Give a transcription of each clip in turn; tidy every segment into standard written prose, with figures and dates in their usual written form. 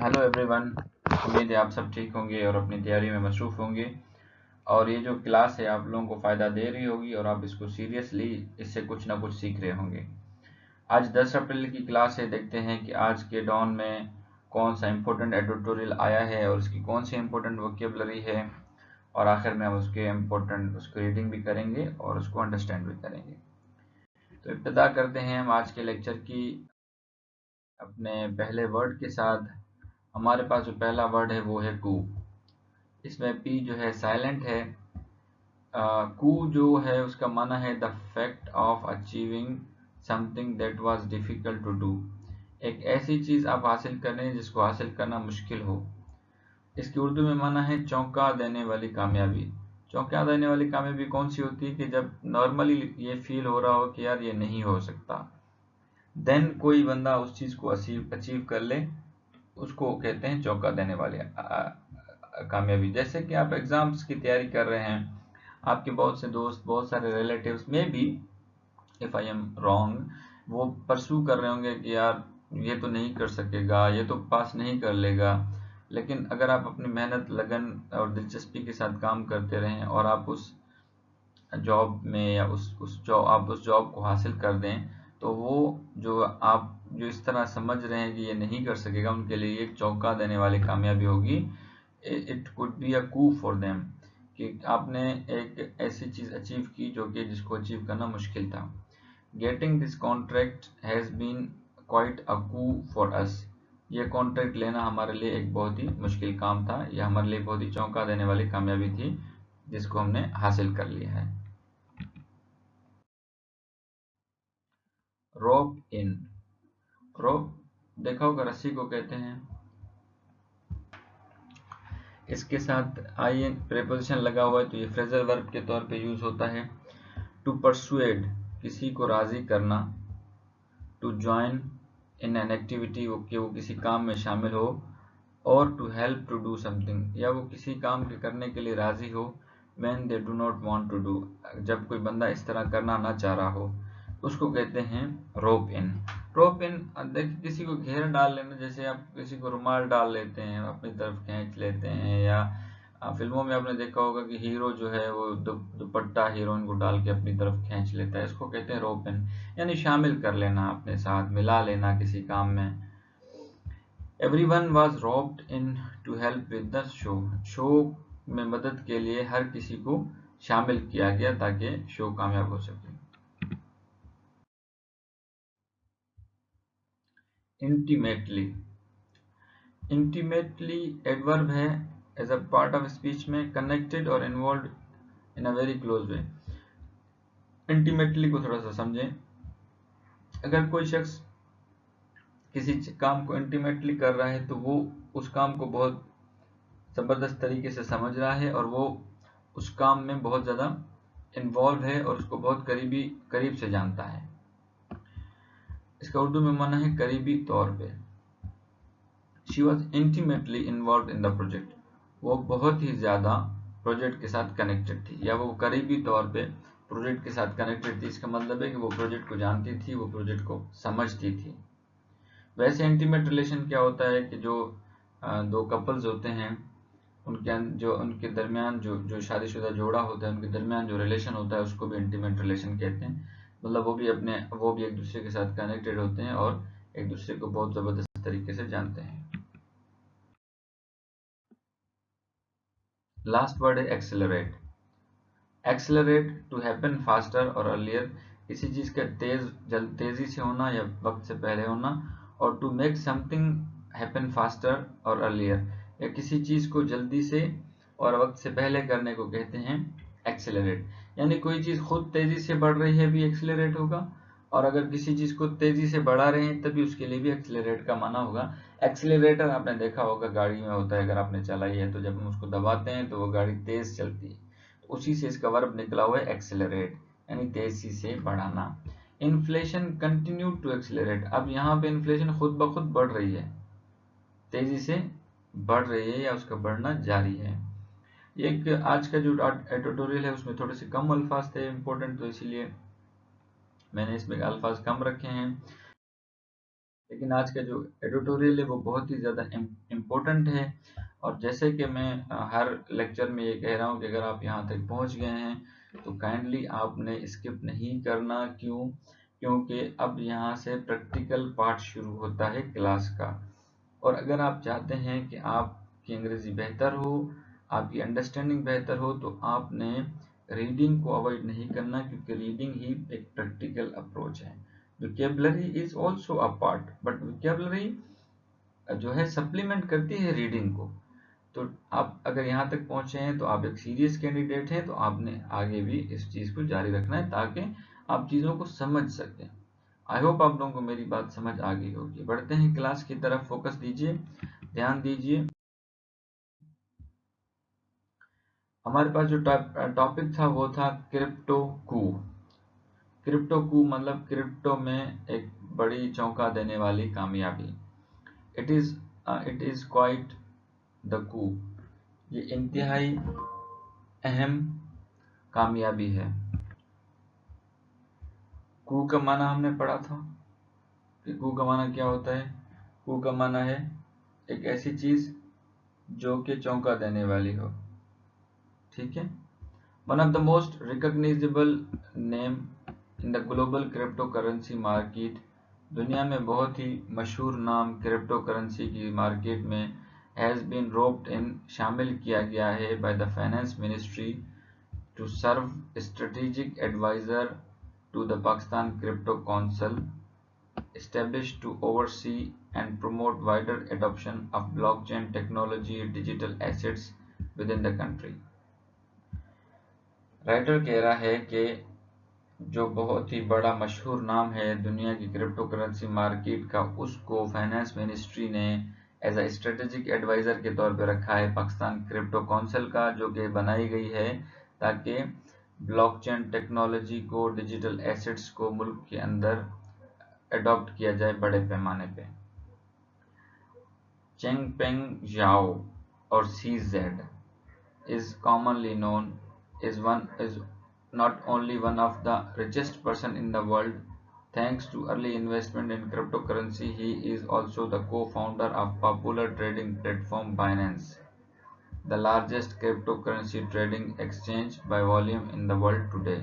Hello everyone. उम्मीद है आप सब ठीक होंगे और अपनी तैयारी में मसरूफ़ होंगे और ये जो क्लास है आप लोगों को फ़ायदा दे रही होगी और आप इसको सीरियसली इससे कुछ ना कुछ सीख रहे होंगे। आज 10 अप्रैल की क्लास है। देखते हैं कि आज के डॉन में कौन सा इम्पोर्टेंट एडिटोरियल आया है और उसकी कौन सी इम्पोर्टेंट वोकेबलरी है और आखिर में हम उसकी रीडिंग भी करेंगे और उसको अंडरस्टैंड भी करेंगे। तो इब्तिदा करते हैं हम आज के लेक्चर की अपने पहले वर्ड के साथ। हमारे पास जो पहला वर्ड है वो है कू। इसमें पी जो है साइलेंट है। कू जो है उसका माना है the fact of achieving something that was difficult to do. एक ऐसी चीज आप हासिल करें जिसको हासिल करना मुश्किल हो। इसकी उर्दू में माना है चौंका देने वाली कामयाबी। चौंका देने वाली कामयाबी कौन सी होती है कि जब नॉर्मली ये फील हो रहा हो कि यार ये नहीं हो सकता, देन कोई बंदा उस चीज को अचीव कर ले, उसको कहते हैं चौंका देने वाली कामयाबी। जैसे कि आप एग्जाम्स की तैयारी कर रहे हैं, आपके बहुत से दोस्त, बहुत सारे रिलेटिव्स में भी, इफ आई एम रॉन्ग, वो परसू कर रहे होंगे कि यार ये तो नहीं कर सकेगा, ये तो पास नहीं कर लेगा। लेकिन अगर आप अपनी मेहनत, लगन और दिलचस्पी के साथ काम करते रहें और आप उस जॉब में या उस जॉब को हासिल कर दें, तो वो जो इस तरह समझ रहे हैं कि ये नहीं कर सकेगा, उनके लिए एक चौंका देने वाली कामयाबी होगी। It could be a coup for them, कि आपने एक ऐसी चीज अचीव की जिसको अचीव करना मुश्किल था। Getting this contract has been quite a coup for us. ये कॉन्ट्रैक्ट लेना हमारे लिए एक बहुत ही मुश्किल काम था। यह हमारे लिए बहुत ही चौंका देने वाली कामयाबी थी जिसको हमने हासिल कर लिया है। रोप इन। रोप देखा होगा, रस्सी को कहते हैं। इसके साथ आई एन प्रेपोजिशन लगा हुआ है तो ये फ्रेजल वर्ब के तौर पे यूज होता है। टू परसुएड, किसी को राजी करना। To join in an activity, वो किसी काम में शामिल हो। और to help to do something, या वो किसी काम के करने के लिए राजी हो। When they do not want to do, जब कोई बंदा इस तरह करना ना चाह रहा हो, उसको कहते हैं रोप इन। रोप इन, देखिए किसी को घेर डाल लेना, जैसे आप किसी को रुमाल डाल लेते हैं, अपनी तरफ खींच लेते हैं, या फिल्मों में आपने देखा होगा कि हीरो जो है वो दुपट्टा हीरोइन को डाल के अपनी तरफ खींच लेता है, इसको कहते हैं रोप इन। यानी शामिल कर लेना, अपने साथ मिला लेना किसी काम में। Everyone was roped in to help with the show. Show में मदद के लिए हर किसी को शामिल किया गया ताकि शो कामयाब हो सके। इंटीमेटली। इंटीमेटली एडवर्ब है, as a part of speech में कनेक्टेड और involve in a very close way. Intimately को थोड़ा सा समझें। अगर कोई शख्स किसी काम को इंटीमेटली कर रहा है तो वो उस काम को बहुत जबरदस्त तरीके से समझ रहा है और वो उस काम में बहुत ज्यादा इन्वॉल्व है और उसको बहुत करीब से जानता है। इसका उर्दू में माना है करीबी तौर पे। She was intimately involve in the project, वो बहुत ही ज्यादा प्रोजेक्ट के साथ कनेक्टेड थी, या वो करीबी तौर पे प्रोजेक्ट के साथ कनेक्टेड थी। इसका मतलब है कि वो प्रोजेक्ट को जानती थी, वो प्रोजेक्ट को समझती थी। वैसे इंटीमेट रिलेशन क्या होता है कि जो दो कपल्स होते हैं, उनके दरमियान जो शादीशुदा जोड़ा होता है, उनके दरमियान जो रिलेशन होता है उसको भी इंटीमेट रिलेशन कहते हैं। मतलब वो भी एक दूसरे के साथ कनेक्टेड होते हैं और एक दूसरे को बहुत जबरदस्त तरीके से जानते हैं। लास्ट वर्ड है accelerate. Accelerate, to happen faster और अर्लियर, किसी चीज का तेजी से होना या वक्त से पहले होना। और to make something happen faster और अर्लियर, या किसी चीज को जल्दी से और वक्त से पहले करने को कहते हैं एक्सेलरेट। यानी कोई चीज खुद तेजी से बढ़ रही है भी एक्सेलरेट होगा, और अगर किसी चीज को तेजी से बढ़ा रहे हैं तभी उसके लिए भी एक्सेलरेट का माना होगा। एक्सेलरेटर आपने देखा होगा गाड़ी में होता है, अगर आपने चलाई है तो जब हम उसको दबाते हैं तो वो गाड़ी तेज चलती है। उसी से इसका वर्ब निकला हुआ है एक्सेलरेट, यानी तेजी से बढ़ाना। इन्फ्लेशन कंटिन्यू टू एक्सेलरेट, अब यहाँ पे इन्फ्लेशन खुद ब खुद बढ़ रही है, तेजी से बढ़ रही है या उसका बढ़ना जारी है। एक आज का जो एडिटोरियल है उसमें थोड़े से कम अल्फाज थे इंपॉर्टेंट, तो इसीलिए मैंने इसमें अल्फाज कम रखे हैं। लेकिन आज का जो एडिटोरियल है वो बहुत ही ज़्यादा इम्पोर्टेंट है। और जैसे कि मैं हर लेक्चर में ये कह रहा हूँ कि अगर आप यहाँ तक पहुँच गए हैं तो काइंडली आपने स्किप नहीं करना। क्यों? क्योंकि अब यहाँ से प्रैक्टिकल पार्ट शुरू होता है क्लास का। और अगर आप चाहते हैं कि आपकी अंग्रेज़ी बेहतर हो, आपकी अंडरस्टैंडिंग बेहतर हो, तो आपने रीडिंग को अवॉइड नहीं करना, क्योंकि रीडिंग ही एक प्रैक्टिकल अप्रोच है। Vocabulary is also a part, but vocabulary जो है सप्लीमेंट करती है रीडिंग को। तो आप अगर यहाँ तक पहुँचे हैं तो आप एक सीरियस कैंडिडेट हैं, तो आपने आगे भी इस चीज़ को जारी रखना है ताकि आप चीज़ों को समझ सकें। आई होप आप लोगों को मेरी बात समझ आ गई होगी। बढ़ते हैं क्लास की तरफ, फोकस दीजिए, ध्यान दीजिए। हमारे पास जो टॉपिक था वो था क्रिप्टो कू। क्रिप्टो कू मतलब क्रिप्टो में एक बड़ी चौंका देने वाली कामयाबी। इट इज क्वाइट द कू। ये इंतहाई अहम कामयाबी है। कू का माना हमने पढ़ा था कि कू का माना क्या होता है। कू का माना है एक ऐसी चीज जो कि चौंका देने वाली हो। ठीक है। One of the most recognisable name in the global crypto currency market. दुनिया में बहुत ही मशहूर नाम क्रिप्टो करेंसी की मार्केट में हैज़ बीन रोप्ड इन, शामिल किया गया है by the finance ministry to serve strategic advisor to the Pakistan Crypto Council, established to oversee and promote wider adoption of blockchain technology digital assets within the country। Writer कह रहा है कि जो बहुत ही बड़ा मशहूर नाम है दुनिया की क्रिप्टो करेंसी मार्केट का, उसको फाइनेंस मिनिस्ट्री ने एज अ स्ट्रेटेजिक एडवाइज़र के तौर पर रखा है पाकिस्तान क्रिप्टो काउंसिल का, जो कि बनाई गई है ताकि ब्लॉकचेन टेक्नोलॉजी को, डिजिटल एसेट्स को मुल्क के अंदर अडॉप्ट किया जाए बड़े पैमाने पे। चेंगपेंग ज़ाओ और CZ is commonly known is not only one of the richest person in the world. Thanks to early investment in cryptocurrency, he is also the co-founder of popular trading platform Binance, the largest cryptocurrency trading exchange by volume in the world today।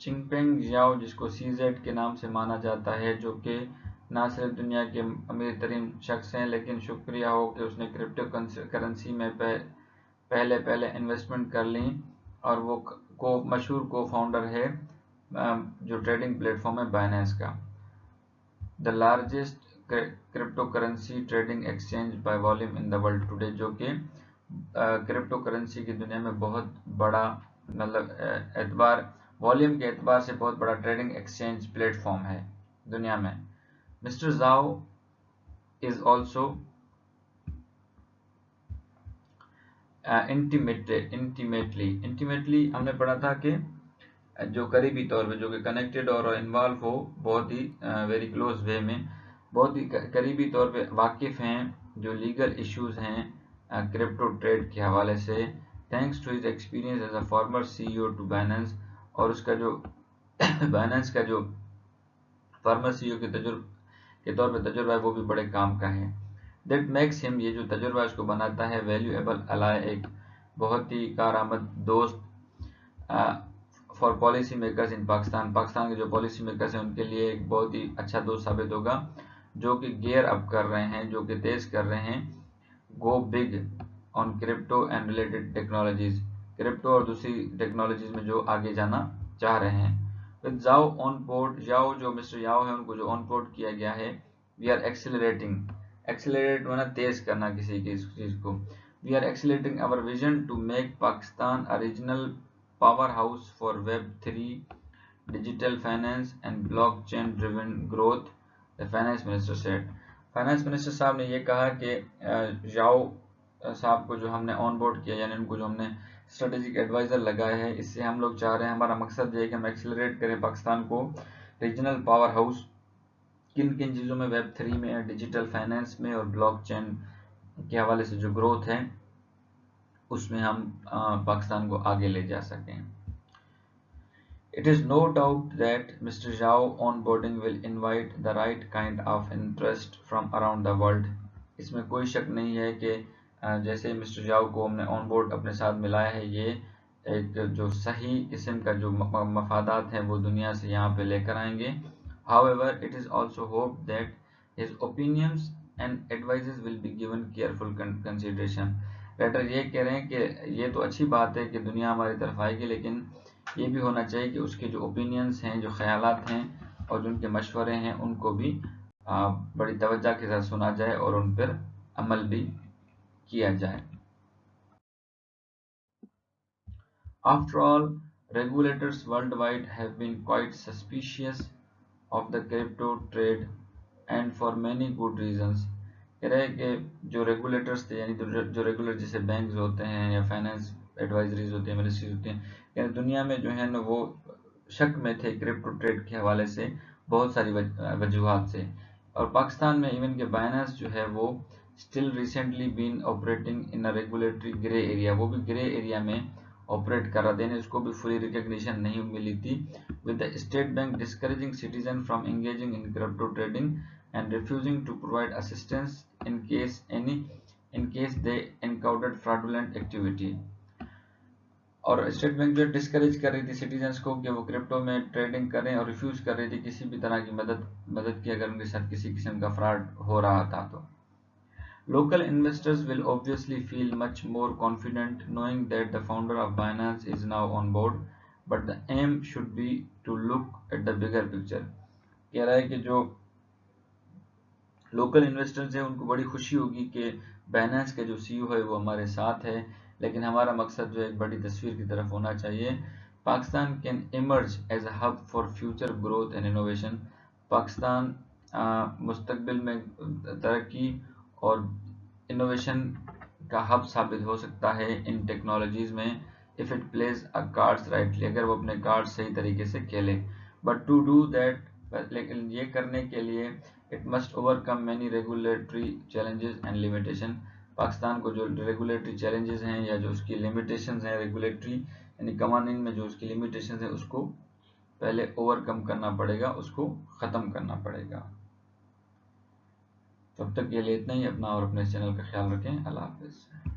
Changpeng Zhao, जिसको CZ के नाम से माना जाता है, जो कि ना सिर्फ दुनिया के अमीर तरीन शख्स हैं, लेकिन शुक्रिया हो कि उसने क्रिप्टो करेंसी में पहले इन्वेस्टमेंट कर ली, और वो मशहूर को फाउंडर है जो ट्रेडिंग प्लेटफॉर्म है बाइनेंस का। The largest crypto currency trading exchange by volume in the world today, जो कि क्रिप्टो करेंसी की दुनिया में बहुत बड़ा, मतलब एतबार वॉल्यूम के एतबार से बहुत बड़ा ट्रेडिंग एक्सचेंज प्लेटफॉर्म है दुनिया में। Mister Zhao is also intimately हमने पढ़ा था कि जो करीबी तौर पे, जो कि कनेक्टेड और इन्वॉल्व हो बहुत ही वेरी क्लोज वे में, बहुत ही करीबी तौर पे वाकिफ हैं जो लीगल इश्यूज हैं क्रिप्टो ट्रेड के हवाले से, thanks to his experience as a former CEO to Binance. और उसका जो बाइनेंस का जो फॉर्मर CEO के तौर पे तजुर्बा है वो भी बड़े काम का है। दैट मेक्स हिम, ये जो तजुर्बा उसको बनाता है, वैल्यूएबल अलाय, एक बहुत ही कारआमद दोस्त for policy makers in Pakistan. Pakistan के जो पॉलिसी मेकर्स हैं उनके लिए एक बहुत ही अच्छा दोस्त साबित होगा, जो कि गियर अप कर रहे हैं, जो कि तेज कर रहे हैं, go big on crypto and related technologies, crypto और दूसरी टेक्नोलॉजीज में जो आगे जाना चाह रहे हैं। विद जाओ ऑन बोर्ड, जाओ जो मिस्टर याओ है उनको जो ऑन बोर्ड किया गया है, वी आर एक्सेलरेटिंग, एक्सेलरेट माना तेज करना किसी की चीज को, we are accelerating our vision to make Pakistan a regional powerhouse for Web3, digital finance and blockchain-driven growth, the finance minister said। Finance minister साहब ने ये कहा कि जाओ साहब को जो हमने ऑन बोर्ड किया, यानी उनको जो हमने स्ट्रेटेजिक एडवाइजर लगाया है, इससे हम लोग चाह रहे हैं, हमारा मकसद ये है कि हम एक्सेलरेट करें पाकिस्तान को रीजनल पावर हाउस किन किन चीज़ों में, Web3 में, डिजिटल फाइनेंस में और ब्लॉकचेन के हवाले से जो ग्रोथ है उसमें हम पाकिस्तान को आगे ले जा सकें। It is no doubt that Mr. Zhao onboarding will invite the right kind of interest from around the world. इसमें कोई शक नहीं है कि जैसे मिस्टर जाओ को हमने ऑन बोर्ड अपने साथ मिलाया है, ये एक जो सही किस्म का जो मफादात हैं वो दुनिया से यहाँ पे लेकर आएंगे. However, it is also hoped that his opinions and advices will be given careful consideration. Writer ये कह रहे हैं कि ये तो अच्छी बात है कि दुनिया हमारी तरफ आएगी, लेकिन ये भी होना चाहिए कि उसके जो ओपिनियंस हैं, जो ख्यालात हैं और जो उनके मशवरे हैं, उनको भी बड़ी तवज्जो के साथ सुना जाए और उन पर अमल भी किया जाए. After all, regulators worldwide have been quite suspicious of the crypto trade and for many good reasons. कह रहे हैं कि जो रेगुलेटर्स थे, यानी जो रेगुलर जैसे बैंक होते हैं या फाइनेंस एडवाइजरीज होती हैं, मिनिस्ट्रीज होती हैं, यानी दुनिया में जो है ना वो शक में थे क्रिप्टो ट्रेड के हवाले से बहुत सारी वजूहात से. और पाकिस्तान में इवन के बाइनेंस जो है वो still recently been operating in a regulatory grey area, वो भी ग्रे एरिया में ऑपरेट कर रहा था, उसको भी फुली रिकग्निशन नहीं मिली थी. with the state bank discouraging citizens from engaging in crypto trading and refusing to provide assistance in case they encountered fraudulent activity. और स्टेट बैंक जो डिस्करेज कर रही थी सिटीजन्स को कि वो क्रिप्टो में ट्रेडिंग करें, और रिफ्यूज कर रही थी किसी भी तरह की मदद की अगर उनके साथ किसी किस्म का फ्रॉड हो रहा था. तो local investors will obviously feel much more confident knowing that the founder of Binance is now on board, but the aim should be to look at the bigger picture. कह रहा है कि जो लोकल इन्वेस्टर्स हैं उनको बड़ी खुशी होगी कि बाइनेंस के जो सीईओ है वो हमारे साथ है, लेकिन हमारा मकसद जो है एक बड़ी तस्वीर की तरफ होना चाहिए. Pakistan can emerge as a hub for future growth and innovation. Pakistan मुस्तकबिल में तरक्की और इनोवेशन का हब साबित हो सकता है इन टेक्नोलॉजीज में, if it plays a cards rightly, अगर वो अपने कार्ड सही तरीके से खेले. बट टू डू दैट, लेकिन ये करने के लिए it must overcome many regulatory challenges and limitation. Pakistan को जो रेगुलेटरी चैलेंजेस हैं या जो उसकी लिमिटेशंस हैं रेगुलेटरी यानी कवानीन में जो उसकी लिमिटेशंस हैं, उसको पहले ओवरकम करना पड़ेगा, उसको ख़त्म करना पड़ेगा. तब तक के लिए इतना ही. अपना और अपने चैनल का ख्याल रखें. अल्लाह हाफिज़.